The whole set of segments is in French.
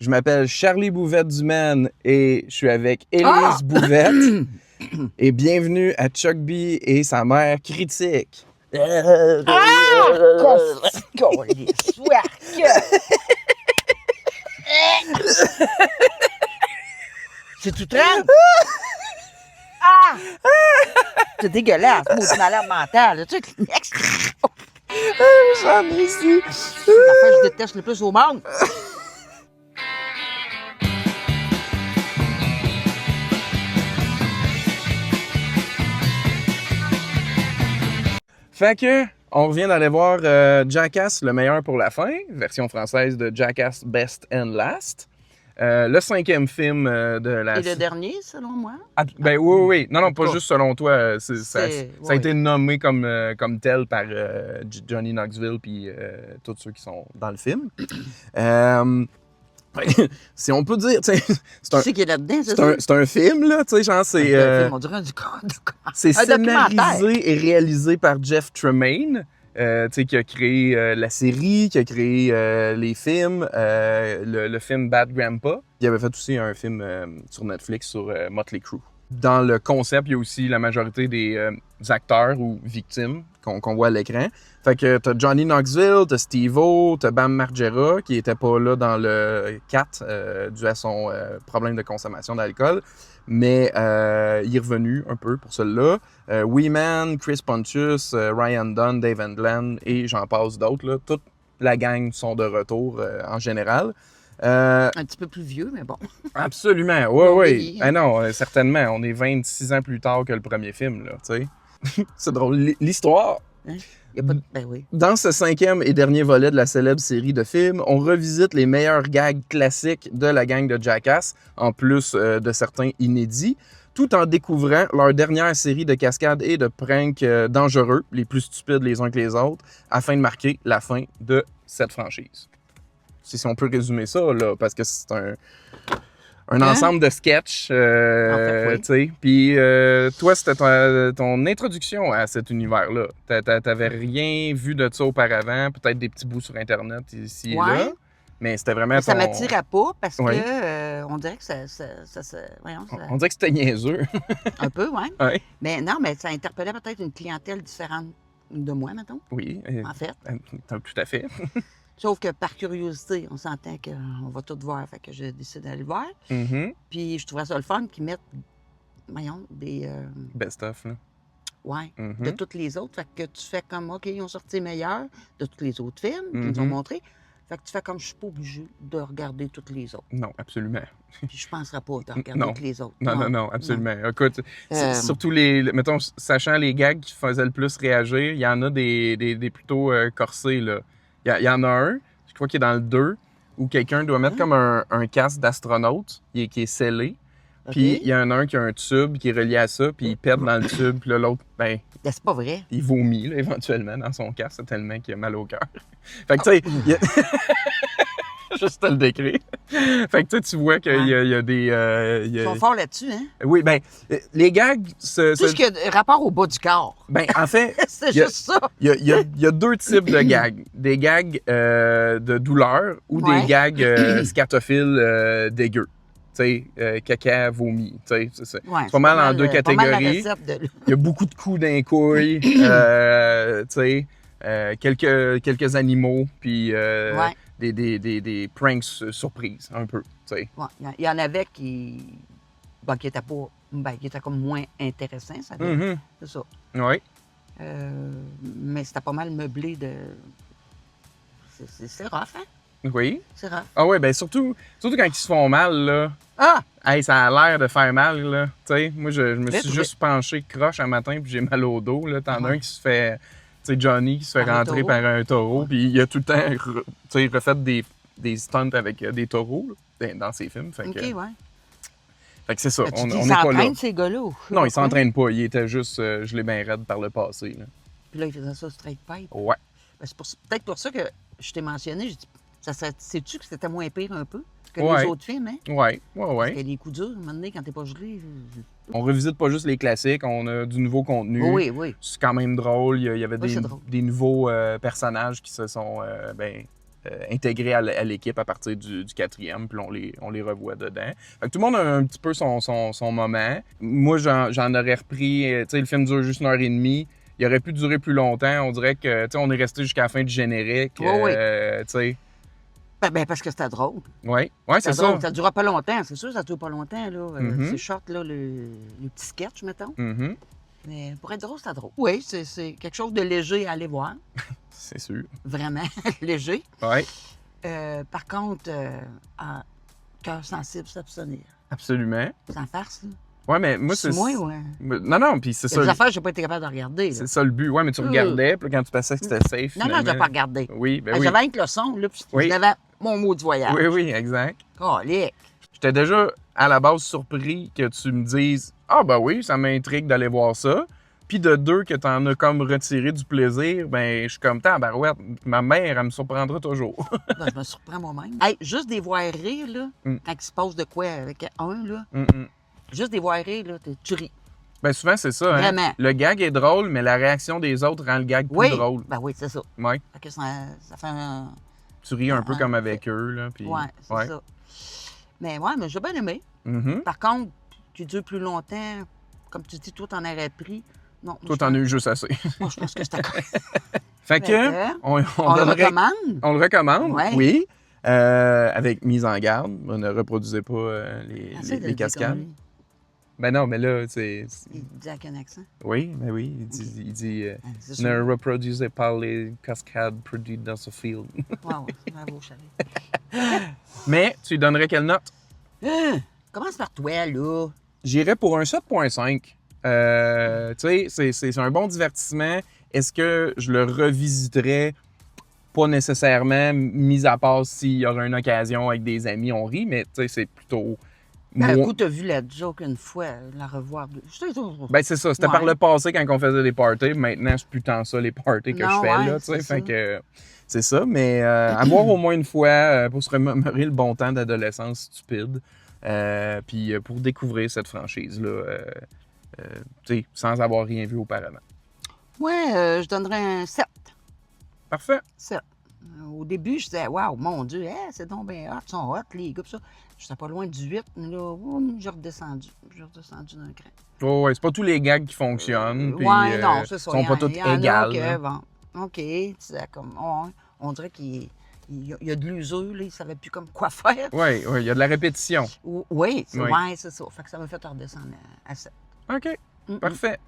Je m'appelle Charlie Bouvette-Dumaine et je suis avec Élise Bouvette. Et bienvenue à Chuck B et sa mère critique. C'est tout trempe. Ah! C'est dégueulasse, maudit malade mental. Tu sais, Kleenex. J'en ai ici. C'est l'affaire que je déteste le plus au monde. Fait que, on vient d'aller voir Jackass, le meilleur pour la fin, version française de Jackass Best and Last. Le 5e film de la... Et le dernier, selon moi? Ah, ben oui. Non, pas Pas. juste selon toi. Ça a été nommé comme tel par Johnny Knoxville puis tous ceux qui sont dans le film. Si on peut dire, tu sais, Tu sais qu'il est là-dedans, c'est ça? c'est un film, là, tu sais, genre, c'est... On dirait c'est un documentaire. scénarisé et réalisé par Jeff Tremaine, tu sais, qui a créé la série, qui a créé les films, le film Bad Grandpa. Il avait fait aussi un film sur Netflix sur Motley Crue. Dans le concept, il y a aussi la majorité des acteurs ou victimes qu'on voit à l'écran. Fait que t'as Johnny Knoxville, t'as Steve-O, t'as Bam Margera, qui était pas là dans le 4 dû à son problème de consommation d'alcool. Mais il est revenu un peu pour celui-là. Weeman, Chris Pontius, Ryan Dunn, Dave Glenn et j'en passe d'autres. Là. Toute la gang sont de retour en général. Un petit peu plus vieux, mais bon. Absolument, oui. Ah non, certainement. On est 26 ans plus tard que le premier film, là, tu sais. C'est drôle. L'histoire... Hein? Y a pas de... Ben oui. Dans ce 5e et dernier volet de la célèbre série de films, on revisite les meilleurs gags classiques de la gang de Jackass, en plus de certains inédits, tout en découvrant leur dernière série de cascades et de pranks dangereux, les plus stupides les uns que les autres, afin de marquer la fin de cette franchise. C'est si on peut résumer ça, là, parce que c'est un ensemble de sketchs, En fait, oui. tu sais. Puis toi, c'était ton introduction à cet univers-là. T'avais rien vu de ça auparavant, peut-être des petits bouts sur Internet ici et là. Mais c'était vraiment Ça m'attirait pas parce Oui. que on dirait que ça voyons, ça... On dirait que c'était niaiseux. Un peu, oui. Ouais. Mais non, mais ça interpellait peut-être une clientèle différente de moi, mettons, Oui, en fait. tout à fait. Sauf que par curiosité, on s'entend qu'on va tout voir, fait que j'ai décidé d'aller le voir. Mm-hmm. Puis je trouvais ça le fun qu'ils mettent, voyons, des... Best-of, là. Ouais, Mm-hmm. de toutes les autres. Fait que tu fais comme, OK, ils ont sorti les meilleurs de tous les autres films qu'ils nous ont Mhm. montrés. Fait que tu fais comme, je suis pas obligée de regarder toutes les autres. Non, absolument. Puis je penserais pas de regarder Non. toutes les autres. Non, absolument. Écoute, surtout mettons, sachant les gags qui faisaient le plus réagir, il y en a des plutôt corsés, là. Il y en a un, je crois qu'il est dans le 2, où quelqu'un doit mettre comme un casque d'astronaute qui est scellé. Puis il y en a un qui a un tube qui est relié à ça, puis il pète dans le tube, puis là, l'autre, ben, Ben, c'est pas vrai. il vomit, là, éventuellement, dans son casque, c'est tellement qu'il a mal au cœur. Fait que, tu sais, juste te le décrire. Fait que, tu vois qu'il y a des... Ils sont forts là-dessus, hein? Oui, ben, les gags... Tout ce qui a rapport au bas du corps. Ben, en fait, C'est il y a- juste ça. il y a deux types de gags. Des gags de douleur ou Ouais. des gags scatophiles dégueux. Tu sais, caca, vomi. Tu sais, c'est Ouais, c'est pas mal en deux pas mal la catégories. recette de... Il y a beaucoup de coups d'un couille, tu sais, quelques animaux, puis Ouais. des pranks surprises, un peu, tu sais. Ouais. Il y en avait qui étaient pas... Ben, qui étaient comme moins intéressants, ça veut dire. Mhm. C'est ça. Oui. Mais c'était pas mal meublé de... C'est rough, hein? Oui. C'est rough. Ah ouais, ben surtout quand ils se font mal, là. Ah! Hey, ça a l'air de faire mal, là. Tu sais, moi, je me Mais suis oui. juste penché croche un matin, puis j'ai mal au dos, là. T'en as un qui se fait... Tu sais, Johnny qui se fait Par un rentrer taureau. par un taureau, Ouais. puis il a tout le temps, tu sais, refait des stunts avec des taureaux, là, dans ses films. Fait OK, que, ouais. fait que c'est ça, Tu on dis, n'est ils pas là. s'entraînent, ces gars-là? Ou je sais Non, pas il quoi? s'entraîne pas, il était juste gelé bien raide par le passé, là. Puis là, ils faisaient ça straight pipe. Ouais. Ben, c'est peut-être pour ça que je t'ai mentionné. Je dis, sais-tu que c'était moins pire un peu que Ouais. les autres films, hein? Ouais. Parce que les coups durs, à un moment donné, quand t'es pas gelé... On revisite pas juste les classiques, on a du nouveau contenu. Oui. C'est quand même drôle. Il y avait Oui, c'est drôle. des nouveaux personnages qui se sont intégrés à l'équipe à partir du 4e, puis on les revoit dedans. Fait que tout le monde a un petit peu son moment. Moi, j'en aurais repris... Tu sais, le film dure juste 1h30. Il aurait pu durer plus longtemps. On dirait que, tu sais, on est resté jusqu'à la fin du générique. Oui. Tu sais... Ben, parce que c'était drôle. Oui, c'est ça. Drôle. Ça ne durera pas longtemps. C'est sûr, ça ne dure pas longtemps, là. Mm-hmm. C'est short, là, le petit sketch, mettons. Mm-hmm. Mais pour être drôle, c'était drôle. Oui, c'est quelque chose de léger à aller voir. C'est sûr. Vraiment léger. Oui. Par contre, cœur sensible, s'abstenir. Absolument. Sans farce, là. Ouais, mais moi, c'est... moi, ouais. Non, puis c'est Il y ça. a des affaires que je n'ai pas été capable de regarder. C'est ça le but. Ouais, mais tu regardais, puis quand tu pensais que c'était safe. Non, je n'ai pas regardé. Oui, ben oui. J'avais avec le son, là, puis Oui. j'avais mon mot du voyage. Oui, exact. Calique. J'étais déjà à la base surpris que tu me dises « Ah, ben oui, ça m'intrigue d'aller voir ça. » Puis de deux, que tu en as comme retiré du plaisir, ben je suis comme « Tabarouette, ma mère, elle me surprendra toujours. » Ben, je me surprends moi-même. Hey, juste des voir rire, là, quand il se passe de quoi avec un, là, juste des voir rire, là, tu ris. Ben souvent, c'est ça. Vraiment. Hein? Le gag est drôle, mais la réaction des autres rend le gag plus drôle. Ben oui, c'est ça. Ouais. Fait que ça fait un... Tu ris un peu comme avec eux, là. Puis... Ouais, c'est ça. Mais j'ai bien aimé. Mm-hmm. Par contre, tu dures plus longtemps, comme tu dis, toi, t'en aurais pris. Non, toi, t'en as eu juste assez. Moi, je pense que c'était correct. Fait que, on le recommande. On le recommande, ouais. Oui. Avec mise en garde. On ne reproduisait pas les cascades. Ben non, mais là, c'est... Il dit avec un accent? Oui, ben oui. Il dit ne reproduisez pas les cascades produites dans ce film. Wow, bravo, Charlie. Mais tu lui donnerais quelle note? Commence par toi, là. J'irais pour un 7.5. Tu sais, c'est un bon divertissement. Est-ce que je le revisiterais? Pas nécessairement, mis à part s'il y aurait une occasion avec des amis, on rit, mais tu sais, c'est plutôt... Ben, écoute, t'as vu la joke une fois, la revoir. Ben, c'est ça. C'était par le passé quand on faisait des parties. Maintenant, c'est plus tant ça, les parties que je fais, là, tu sais. Fait que c'est ça. Mais à voir au moins une fois pour se remémorer le bon temps d'adolescence stupide. Puis pour découvrir cette franchise-là, tu sais, sans avoir rien vu auparavant. Ouais, je donnerais un 7. Parfait. 7. Au début, je disais, waouh, mon Dieu, c'est donc bien hot, ils sont hot, les gars, pis ça. J'étais pas loin du 8, mais là, j'ai redescendu. J'ai redescendu d'un cran. Oh, ouais, c'est pas tous les gags qui fonctionnent. Puis, non, c'est ça. Ils sont pas tous égales. Bon, OK, comme, on dirait qu'il y a de l'usure, là, il savait plus comme quoi faire. Oui, il y a de la répétition. Oui, c'est ça. Fait que ça m'a fait redescendre à 7. OK, parfait.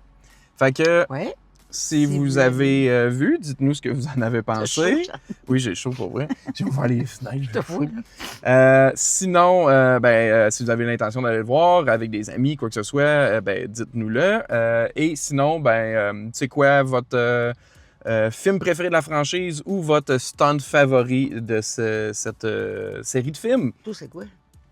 Fait que... Ouais. Si vous avez vu, dites-nous ce que vous en avez pensé. Oui, j'ai chaud pour vrai. J'ai ouvert les fenêtres. Sinon, si vous avez l'intention d'aller le voir avec des amis, quoi que ce soit, dites-nous-le. Et sinon, c'est quoi votre film préféré de la franchise ou votre stunt favori de cette série de films? Toi, c'est quoi?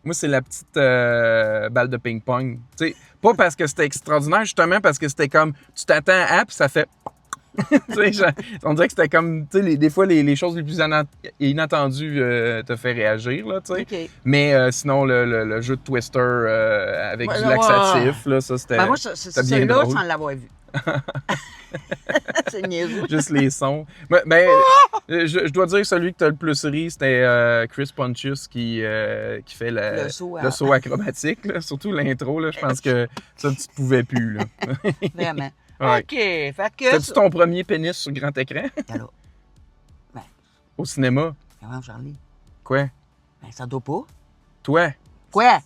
Moi, c'est la petite balle de ping-pong. T'sais, pas parce que c'était extraordinaire, justement parce que c'était comme, tu t'attends à, puis ça fait... on dirait que c'était comme, des fois, les choses les plus inattendues te fait réagir, là, tu sais. Okay. Mais sinon, le jeu de Twister avec du laxatif, là, ça, c'était moi, c'était c'est bien là drôle. sans l'avoir vu. C'est niaiseux. Juste les sons. Je dois dire, celui que tu as le plus ri, c'était Chris Pontius qui fait le saut acrobatique. Là. Surtout l'intro, là, je pense que ça, tu ne pouvais plus. Là. Vraiment. Ouais. OK. Fait que... C'était-tu ton premier pénis sur grand écran? Alors, au cinéma? Comment, Charlie? Quoi? Ça doit pas. Toi? Quoi?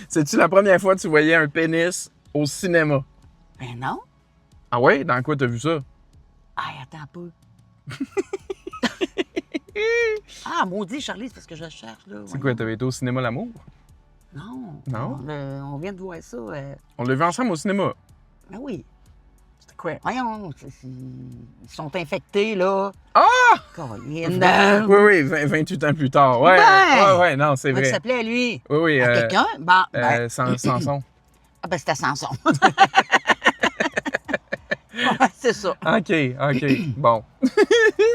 C'est-tu la première fois que tu voyais un pénis au cinéma? Ben non. Ah ouais? Dans quoi t'as vu ça? Attends un peu. Maudit, Charlie, c'est parce que je cherche, là. C'est quoi, t'avais été au cinéma L'Amour? Non. Non? On vient de voir ça. On l'a vu ensemble au cinéma? Ben oui. C'était quoi? Voyons, ils sont infectés, là. Ah! Oui, 28 ans plus tard. Ouais, ouais, non, c'est vrai. Comment il s'appelait, lui? Oui. Quelqu'un? Samson. C'était Samson. C'est ça. OK. Bon.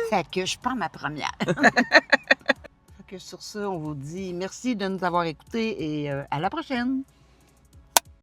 Fait que je prends ma première. Fait que sur ça, on vous dit merci de nous avoir écoutés et à la prochaine.